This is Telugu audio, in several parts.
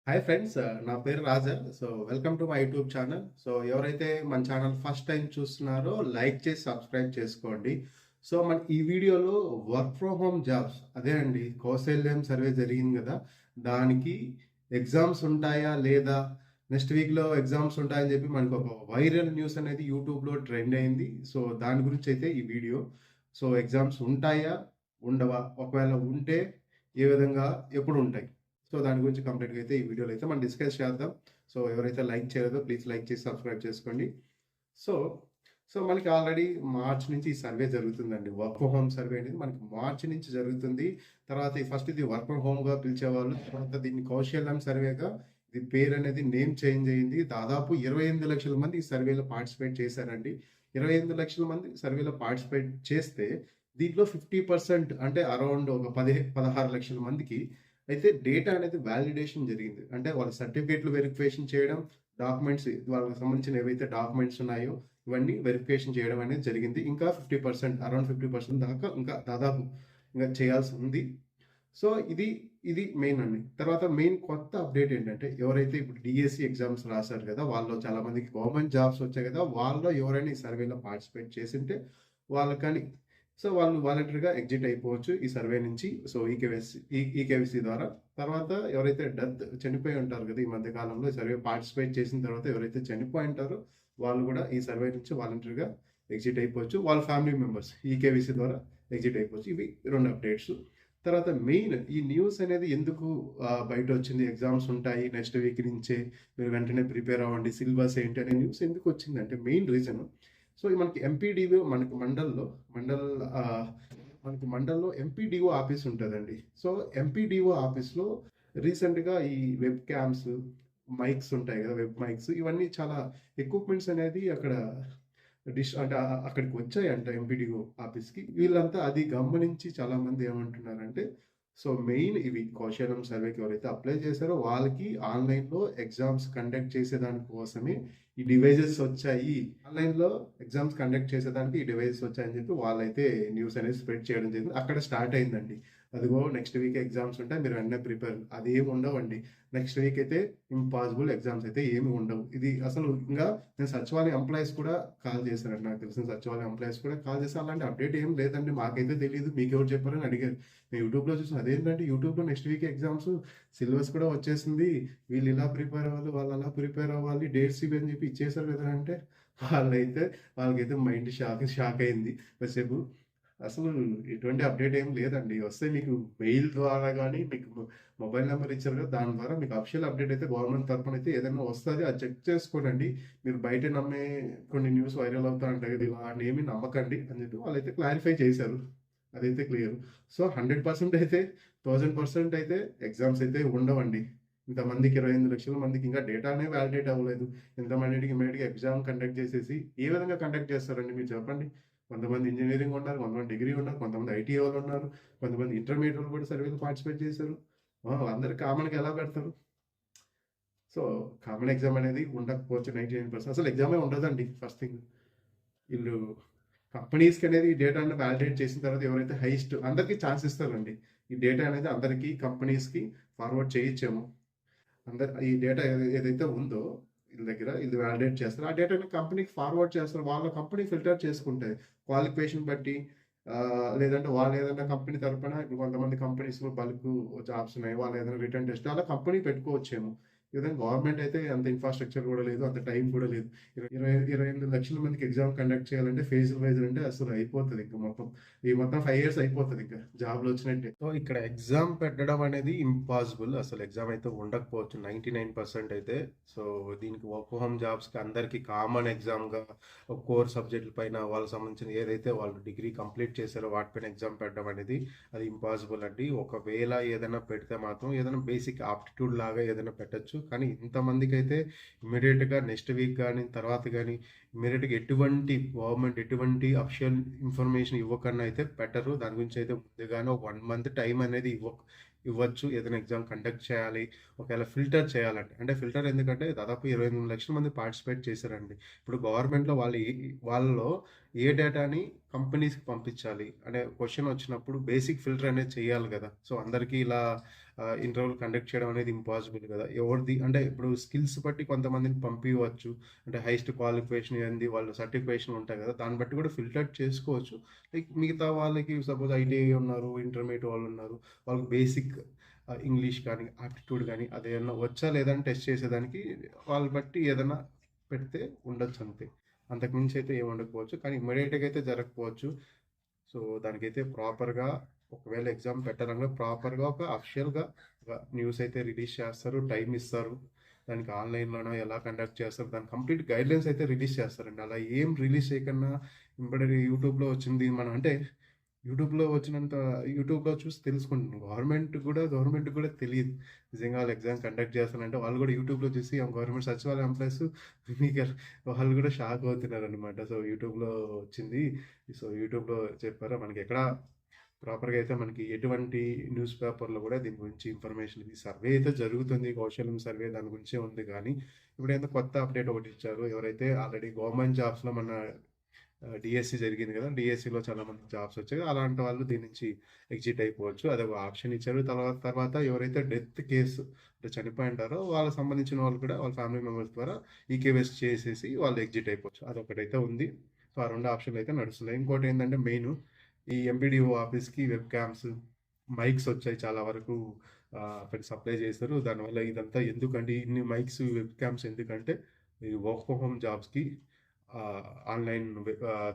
హాయ్ ఫ్రెండ్స్, నా పేరు Raja. So welcome to my YouTube channel. So ఎవరైతే మన ఛానల్ ఫస్ట్ టైం చూస్తున్నారో లైక్ చేసి సబ్స్క్రైబ్ చేసుకోండి. సో మన ఈ వీడియోలో వర్క్ ఫ్రమ్ హోమ్ జాబ్స్ అదే అండి, కౌశల్యం సర్వే జరిగింది కదా, దానికి ఎగ్జామ్స్ ఉంటాయా లేదా, నెక్స్ట్ వీక్లో ఎగ్జామ్స్ ఉంటాయని చెప్పి మనకు ఒక వైరల్ న్యూస్ అనేది యూట్యూబ్లో ట్రెండ్ అయింది. సో దాని గురించి అయితే ఈ వీడియో. సో ఎగ్జామ్స్ ఉంటాయా, ఉండవా, ఒకవేళ ఉంటే ఏ విధంగా, ఎప్పుడు ఉంటాయి, సో దాని గురించి కంప్లీట్గా అయితే ఈ వీడియోలో అయితే మనం డిస్కస్ చేద్దాం. సో ఎవరైతే లైక్ చేయలేదో ప్లీజ్ లైక్ చేసి సబ్స్క్రైబ్ చేసుకోండి. సో సో మనకి ఆల్రెడీ మార్చ్ నుంచి ఈ సర్వే జరుగుతుందండి. వర్క్ ఫ్రమ్ హోమ్ సర్వే అనేది మనకి మార్చ్ నుంచి జరుగుతుంది. తర్వాత ఫస్ట్ ఇది వర్క్ ఫ్రమ్ హోమ్గా పిలిచేవాళ్ళు, తర్వాత దీన్ని కౌశల్యం సర్వేగా ఇది పేరు అనేది నేమ్ చేంజ్ అయింది. దాదాపు 28 లక్షల మంది ఈ సర్వేలో పార్టిసిపేట్ చేశారండి. 28 లక్షల మంది సర్వేలో పార్టిసిపేట్ చేస్తే దీంట్లో 50% అంటే అరౌండ్ ఒక 16 లక్షల మందికి అయితే డేటా అనేది వ్యాలిడేషన్ జరిగింది. అంటే వాళ్ళ సర్టిఫికేట్లు వెరిఫికేషన్ చేయడం, డాక్యుమెంట్స్ వాళ్ళకి సంబంధించిన ఏవైతే డాక్యుమెంట్స్ ఉన్నాయో ఇవన్నీ వెరిఫికేషన్ చేయడం అనేది జరిగింది. ఇంకా 50% అరౌండ్ 50% దాకా ఇంకా దాదాపు ఇంకా చేయాల్సి ఉంది. సో ఇది మెయిన్ అండి. తర్వాత మెయిన్ కొత్త అప్డేట్ ఏంటంటే, ఎవరైతే ఇప్పుడు డిఎస్సి ఎగ్జామ్స్ రాశారు కదా, వాళ్ళు చాలా మందికి గవర్నమెంట్ జాబ్స్ వచ్చాయి కదా, వాళ్ళలో ఎవరైనా ఈ సర్వేలో పార్టిసిపేట్ చేసింటే వాళ్ళకని సో వాళ్ళు వాలంటరీగా ఎగ్జిట్ అయిపోవచ్చు ఈ సర్వే నుంచి. సో ఈకేవైసీ ద్వారా. తర్వాత ఎవరైతే చనిపోయి ఉంటారు కదా ఈ మధ్య కాలంలో, ఈ సర్వే పార్టిసిపేట్ చేసిన తర్వాత ఎవరైతే చనిపోయి ఉంటారో వాళ్ళు కూడా ఈ సర్వే నుంచి వాలంటరీగా ఎగ్జిట్ అయిపోవచ్చు. వాళ్ళ ఫ్యామిలీ మెంబర్స్ ఈకేవైసీ ద్వారా ఎగ్జిట్ అయిపోవచ్చు. ఇవి రెండు అప్డేట్స్. తర్వాత మెయిన్ ఈ న్యూస్ అనేది ఎందుకు బయట వచ్చింది, ఎగ్జామ్స్ ఉంటాయి నెక్స్ట్ వీక్ నుంచే, మీరు వెంటనే ప్రిపేర్ అవ్వండి, సిలబస్ ఏంటి అనే న్యూస్ ఎందుకు వచ్చిందంటే, మెయిన్ రీజన్ సో మనకి ఎంపీడీఓ మనకి మనకి మండల్లో ఎంపీడీఓ ఆఫీస్ ఉంటుందండి. సో ఎంపీడీఓ ఆఫీస్లో రీసెంట్గా ఈ వెబ్ క్యామ్స్, మైక్స్ ఉంటాయి కదా, వెబ్ మైక్స్, ఇవన్నీ చాలా ఎక్విప్మెంట్స్ అనేది అక్కడ అంటే అక్కడికి వచ్చాయంట ఎంపీడీఓ ఆఫీస్కి. వీళ్ళంతా అది గమనించి చాలామంది ఏమంటున్నారంటే, సో మెయిన్ ఇవి కౌశలం సర్వేకి ఎవరైతే అప్లై చేశారో వాళ్ళకి ఆన్లైన్లో ఎగ్జామ్స్ కండక్ట్ చేసేదాని కోసమే ఈ డివైజెస్ వచ్చాయి, ఆన్లైన్లో ఎగ్జామ్స్ కండక్ట్ చేసేదానికి ఈ డివైజెస్ వచ్చాయని చెప్పి వాళ్ళైతే న్యూస్ అనేది స్ప్రెడ్ చేయడం జరిగింది. అక్కడ స్టార్ట్ అయిందండి. అదిగో నెక్స్ట్ వీక్ ఎగ్జామ్స్ ఉంటాయి, మీరు వెంటనే ప్రిపేర్, అది ఏమి ఉండవండి. నెక్స్ట్ వీక్ అయితే ఇంపాసిబుల్, ఎగ్జామ్స్ అయితే ఏమి ఉండవు. ఇది అసలు ఇంకా నేను సచివాలయం ఎంప్లాయీస్ కూడా కాల్ చేశారండి, నాకు తెలిసిన సచివాలయం ఎంప్లాయీస్ కూడా కాల్ చేసి అలాంటి అప్డేట్ ఏం లేదండి, మాకైతే తెలియదు, మీకు ఎవరు చెప్పారని అడిగారు. నేను యూట్యూబ్లో చూసిన, అదేంటంటే యూట్యూబ్లో నెక్స్ట్ వీక్ ఎగ్జామ్స్ సిలబస్ కూడా వచ్చేసింది, వీళ్ళు ఇలా ప్రిపేర్ అవ్వాలి, వాళ్ళు అలా ప్రిపేర్ అవ్వాలి, డేట్స్ ఇవి అని చెప్పి ఇచ్చేసారు కదా అంటే, వాళ్ళకైతే మైండ్ షాక్ అయింది కాసేపు. అసలు ఎటువంటి అప్డేట్ ఏం లేదండి. వస్తే మీకు మెయిల్ ద్వారా కానీ, మీకు మొబైల్ నెంబర్ ఇచ్చారు కదా, దాని ద్వారా మీకు అఫిషియల్ అప్డేట్ అయితే గవర్నమెంట్ తరఫున అయితే ఏదైనా వస్తుంది, అది చెక్ చేసుకోనండి. మీరు బయట నమ్మే కొన్ని న్యూస్ వైరల్ అవుతా ఉంటాయి కదా, ఇలా ఏమీ నమ్మకండి అని చెప్పి వాళ్ళైతే క్లారిఫై చేశారు. అదైతే క్లియర్. సో 100% అయితే 1000% అయితే ఎగ్జామ్స్ అయితే ఉండవండి. ఇంతమందికి 28 లక్షల మందికి ఇంకా డేటానే వ్యాలిడేట్ అవ్వలేదు. ఇంతమందికి ఇమీడియట్గా ఎగ్జామ్ కండక్ట్ చేసేసి ఏ విధంగా కండక్ట్ చేస్తారండి మీరు చెప్పండి? కొంతమంది ఇంజనీరింగ్ ఉన్నారు, కొంతమంది డిగ్రీ ఉన్నారు, కొంతమంది ఐటీ వాళ్ళు ఉన్నారు, కొంతమంది ఇంటర్మీడియట్ వాళ్ళు కూడా సర్వేలో పార్టిసిపేట్ చేశారు. అందరు కామన్గా ఎలా పెడతారు? సో కామన్ ఎగ్జామ్ అనేది ఉండకపోవచ్చు 99%. అసలు ఎగ్జామే ఉండదండి. ఫస్ట్ థింగ్, వీళ్ళు కంపెనీస్కి అనేది ఈ డేటాను వ్యాలిడేట్ చేసిన తర్వాత ఎవరైతే హైయెస్ట్, అందరికీ ఛాన్స్ ఇస్తారండి. ఈ డేటా అనేది అందరికీ కంపెనీస్కి ఫార్వర్డ్ చేయొచ్చేమో. ఈ డేటా ఏదైతే ఉందో వీళ్ళ దగ్గర, ఇది వ్యాలిడేట్ చేస్తారు, ఆ డేటాని కంపెనీకి ఫార్వర్డ్ చేస్తారు. వాళ్ళ కంపెనీ ఫిల్టర్ చేసుకుంటాయి క్వాలిఫికేషన్ బట్టి. లేదంటే వాళ్ళు ఏదైనా కంపెనీ తరపున, ఇప్పుడు కొంతమంది కంపెనీస్ బల్క్ జాబ్స్ ఉన్నాయి, వాళ్ళు ఏదైనా రిటర్న్ టెస్ట్ అలా కంపెనీ పెట్టుకోవచ్చేమో. ఈ విధంగా గవర్నమెంట్ అయితే అంత ఇన్ఫ్రాస్ట్రక్చర్ కూడా లేదు, అంత టైం కూడా లేదు. 28 లక్షల మందికి ఎగ్జామ్ కండక్ట్ చేయాలంటే ఫేజ్ వైజ్ అంటే అసలు అయిపోతుంది ఇంకా మొత్తం. ఈ మొత్తం 5 years అయిపోతుంది ఇంకా జాబ్లు వచ్చినట్టే. సో ఇక్కడ ఎగ్జామ్ పెట్టడం అనేది ఇంపాసిబుల్, అసలు ఎగ్జామ్ అయితే ఉండకపోవచ్చు 99% అయితే. సో దీనికి వర్క్ హోమ్ జాబ్స్కి అందరికీ కామన్ ఎగ్జామ్గా ఒక కోర్ సబ్జెక్టుల పైన వాళ్ళకి సంబంధించిన ఏదైతే వాళ్ళు డిగ్రీ కంప్లీట్ చేశారో వాటిపైన ఎగ్జామ్ పెట్టడం అనేది అది ఇంపాసిబుల్ అండి. ఒకవేళ ఏదైనా పెడితే మాత్రం ఏదైనా బేసిక్ ఆప్టిట్యూడ్ లాగా ఏదైనా పెట్టచ్చు, కానీ ఇంతమందికి అయితే ఇమీడియట్గా నెక్స్ట్ వీక్ కానీ తర్వాత కానీ ఇమీడియట్గా ఎటువంటి గవర్నమెంట్ ఎటువంటి అఫిషియల్ ఇన్ఫర్మేషన్ ఇవ్వకన్నా అయితే పెట్టరు. దాని గురించి అయితే ముందుగానే ఒక 1 month టైం అనేది ఇవ్వచ్చు ఏదైనా ఎగ్జామ్ కండక్ట్ చేయాలి. ఒకవేళ ఫిల్టర్ చేయాలంటే, అంటే ఫిల్టర్ ఎందుకంటే దాదాపు 28 లక్షల మంది పార్టిసిపేట్ చేశారండి. ఇప్పుడు గవర్నమెంట్లో వాళ్ళలో ఏ డేటాని కంపెనీస్కి పంపించాలి అనే క్వశ్చన్ వచ్చినప్పుడు బేసిక్ ఫిల్టర్ అనేది చేయాలి కదా. సో అందరికీ ఇలా ఇంటర్వ్యూలు కండక్ట్ చేయడం అనేది ఇంపాసిబుల్ కదా! ఎవరిది అంటే ఇప్పుడు స్కిల్స్ బట్టి కొంతమందిని పంపియవచ్చు. అంటే హైయెస్ట్ క్వాలిఫికేషన్ ఏంది, వాళ్ళ సర్టిఫికేషన్‌లు ఉంటాయి కదా! దాన్ని బట్టి కూడా ఫిల్టర్ చేసుకోవచ్చు. లైక్ మిగతా వాళ్ళకి సపోజ్ ఐటీఐ ఉన్నారు, ఇంటర్మీడియేట్ వాళ్ళున్నారు. వాళ్ళకి బేసిక్ ఇంగ్లీష్ కానీ, ఆప్టిట్యూడ్ గానీ అదేమన్నా వచ్చా లేదా అని టెస్ట్ చేసేదానికి వాళ్ళని బట్టి ఏదన్నా పెడితే ఉండొచ్చంతే. అంతకు మించి అయితే ఏమి ఉండకపోవచ్చు. కానీ ఇమ్మీడియేట్‌గా అయితే జరగకపోవచ్చు. సో, దానికైతే ప్రాపర్‌గా ఒకవేళ ఎగ్జామ్ పెట్టాలన్నా ప్రాపర్‌గా ఒక అఫిషియల్‌గా ఒక న్యూస్ అయితే రిలీజ్ చేస్తారు. టైమ్ ఇస్తారు. దానికి ఆన్‌లైన్‌లోనో ఎలా కండక్ట్ చేస్తారు. దాని కంప్లీట్ గైడ్‌లైన్స్ అయితే రిలీజ్ చేస్తారండి. అలా ఏం రిలీజ్ చేయకుండా వెంబడే యూట్యూబ్‌లో వచ్చింది మనం అంటే యూట్యూబ్‌లో చూసి తెలుసుకుంటున్నాం. గవర్నమెంట్‌కి కూడా తెలీదు. నిజంగా వాళ్ళు ఎగ్జామ్ కండక్ట్ చేస్తారంటే వాళ్ళు కూడా యూట్యూబ్‌లో చూసి గవర్నమెంట్ సచివాలయ ఎంప్లాయీస్ మీకు వాళ్ళు కూడా షాక్ అవుతున్నారనమాట. సో, యూట్యూబ్‌లో వచ్చింది. సో, యూట్యూబ్‌లో చెప్పారు. మనకెక్కడ ప్రాపర్‌గా అయితే మనకి ఎటువంటి న్యూస్ పేపర్‌లో కూడా దీని గురించి ఇన్ఫర్మేషన్ ఇది సర్వే అయితే జరుగుతుంది. కౌశల్యం సర్వే దాని గురించే ఉంది గానీ, ఇప్పుడేందో కొత్త అప్డేట్ ఒకటిచ్చారు. ఎవరైతే ఆల్రెడీ గవర్నమెంట్ జాబ్స్‌లో మన డీఎస్సీ జరిగింది కదా! డీఎస్సీలో చాలా మందికి జాబ్స్ వచ్చాయి. అలాంటి వాళ్ళు దీని నుంచి ఎగ్జిట్ అయిపోవచ్చు. అదొక ఆప్షన్ ఇచ్చారు. తర్వాత ఎవరైతే డెత్ కేసు అంటే చనిపోయి ఉంటారో వాళ్ళకి సంబంధించిన వాళ్ళు కూడా వాళ్ళ ఫ్యామిలీ మెంబర్స్ ద్వారా ఈకేవైసీ చేసేసి వాళ్ళు ఎగ్జిట్ అయిపోవచ్చు. అదొకటైతే ఉంది. సో, ఆ 2 ఆప్షన్‌లు అయితే నడుస్తున్నాయి. ఇంకోటేంటంటే మెయిను ఈ ఎంపీడీఓ ఆఫీస్‌కి వెబ్ క్యామ్స్, మైక్స్ వచ్చాయి చాలా వరకు అక్కడికి సప్లై చేశారు. దానివల్ల ఇదంతా ఎందుకంటే ఇన్ని మైక్స్, వెబ్ క్యామ్స్ ఎందుకంటే ఈ వర్క్ ఫ్రమ్ హోమ్ జాబ్స్‌కి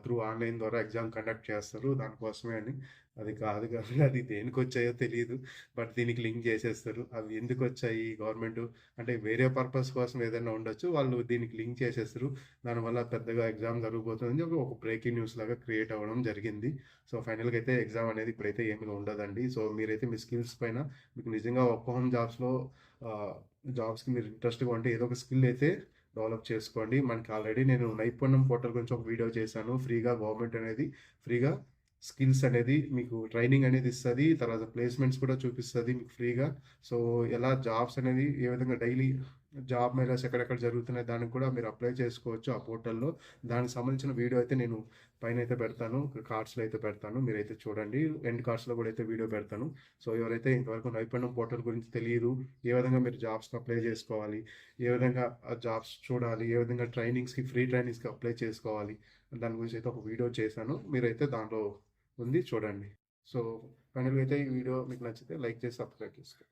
త్రూ ఆన్‌లైన్ ద్వారా ఎగ్జామ్ కండక్ట్ చేస్తారు. దానికోసమే అని. అది కాదు గానీ అది దేనికొచ్చాయో తెలీదు. బట్ దీనికి లింక్ చేసేస్తారు. అవి ఎందుకొచ్చాయి గవర్నమెంటు అంటే వేరే పర్పస్ కోసం ఏదైనా ఉండొచ్చు. వాళ్ళు దీనికి లింక్ చేసేస్తారు. దానివల్ల పెద్దగా ఎగ్జామ్ జరగబోతుందని ఒక బ్రేకింగ్ న్యూస్ లాగా క్రియేట్ అవ్వడం జరిగింది. సో, ఫైనల్‌గా అయితే ఎగ్జామ్ అనేది ఇప్పుడైతే ఏమి ఉండదండి. సో, మీరైతే మీ స్కిల్స్ పైన మీకు నిజంగా వర్క్ ఫ్రమ్ హోమ్ ఆహ్, జాబ్స్‌కి మీరు ఇంట్రెస్ట్‌గా ఉంటే ఏదో ఒక స్కిల్ అయితే డెవలప్ చేసుకోండి. మనకి ఆల్రెడీ నేను నైపుణ్యం పోర్టల్ గురించి ఒక వీడియో చేశాను. గవర్నమెంట్ అనేది ఫ్రీగా స్కిల్స్ అనేది మీకు ట్రైనింగ్ అనేది ఇస్తది. తర్వాత ప్లేస్‌మెంట్స్ కూడా చూపిస్తది మీకు ఫ్రీగా. సో, ఎలా జాబ్స్ అనేది ఏ విధంగా డైలీ జాబ్ మేళాస్ ఎక్కడెక్కడ జరుగుతున్నాయి దానికి కూడా మీరు అప్లై చేసుకోవచ్చు ఆ పోర్టల్‌లో. దానికి సంబంధించిన వీడియో అయితే నేను పైనైతే పెడతాను. కార్డ్స్‌లో అయితే పెడతాను. మీరైతే చూడండి. ఎండ్ కార్డ్స్‌లో కూడా అయితే వీడియో పెడతాను. సో, ఎవరైతే ఇంతవరకు నైపుణ్యం పోర్టల్ గురించి తెలీదు, ఏ విధంగా మీరు జాబ్స్‌కి అప్లై చేసుకోవాలి, ఏ విధంగా జాబ్స్ చూడాలి, ఏ విధంగా ఫ్రీ ట్రైనింగ్స్‌కి అప్లై చేసుకోవాలి, దాని గురించి అయితే ఒక వీడియో చేశాను. మీరైతే దాంట్లో ఉంది చూడండి. సో, ఫైనల్‌గా అయితే ఈ వీడియో మీకు నచ్చితే లైక్ చేసి సబ్స్క్రైబ్ చేసుకోండి.